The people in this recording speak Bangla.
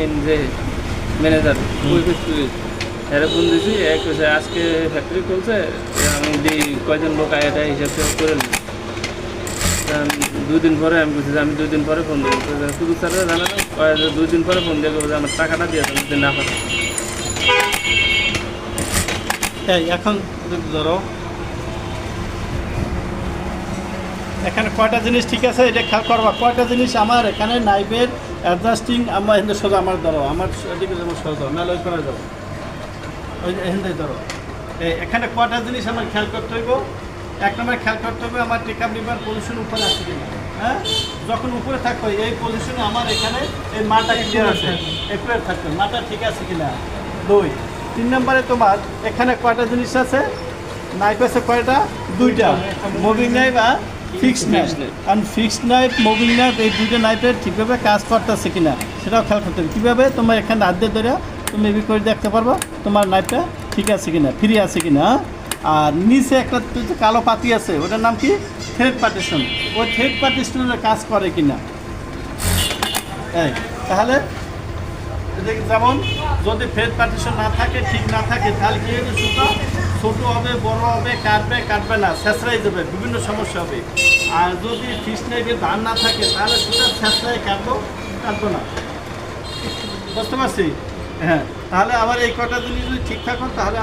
মেইন যে ম্যানেজার ওই এরা ফোন দিয়েছি এক আজকে ফ্যাক্টরি খুলছে আমি দিই কয়জন লোক আয়াটা হিসাব করে নিই 2 দিন পরে আমি বলছি যে আমি 2 দিন পরে ফোন দেবো শুধু স্যাররা জানানো 2 দিন পরে ফোন দিয়ে যে আমার টাকাটা দিয়ে দেন যদি না পারে। এখন ধরো এখানে কয়টা জিনিস ঠিক আছে এটা খেয়াল করবা, কয়টা জিনিস আমার এখানে নাইফের অ্যাডজাস্টিং আমার এখানে সোজা আমার ধরো আমার এদিকে যেমন সোজা ধরো নাহলে ওই করে যাবো ওই এখান থেকে ধরো এখানে কয়টা জিনিস আমার খেয়াল করতে হইব। 1 নম্বরে খেয়াল করতে হবে আমার টেকআপ লিভার পজিশন উপরে আছে কিনা, হ্যাঁ যখন উপরে থাকবে এই পজিশনে আমার এখানে এই মাটা ক্লিয়ার আছে একুরেট থাকবে মাটা ঠিক আছে কিনা। 2 3 নম্বরে তোমার এখানে কয়টা জিনিস আছে নাইফ আছে কয়টা 2টা মুভিং নাইফ আর ফিক্সড নাইফ, কারণ ফিক্সড নাইফ মুভিং নাইফ এই 2টা নাইফের ঠিকভাবে কাজ করতেছে কিনা সেটাও খেয়াল করতে হবে। কীভাবে তোমার এখানে হাত দিয়ে ধরে তুমি এভাবে করে দেখতে পারবো তোমার নাইফটা ঠিক আছে কিনা ফ্রি আছে কিনা। আর নিচে একটা কালো পাতি আছে ওটার নাম কি থ্রেড পার্টিশন, ওই থ্রেড পার্টিশনের কাজ করে কিনা। তাহলে যেমন যদি থ্রেড পার্টিশন না থাকে ঠিক না থাকে তাহলে কি হবে সুতো ছোটো হবে বড় হবে কাটবে না ছেঁচড়াই যাবে বিভিন্ন সমস্যা হবে। আর যদি ফিক্সড নাইফের ধার না থাকে তাহলে সুতো ছেঁচড়াই কাটবো না, বুঝতে পারছি। হ্যাঁ তাহলে আবার এই কটা জিনিস যদি ঠিক থাকো তাহলে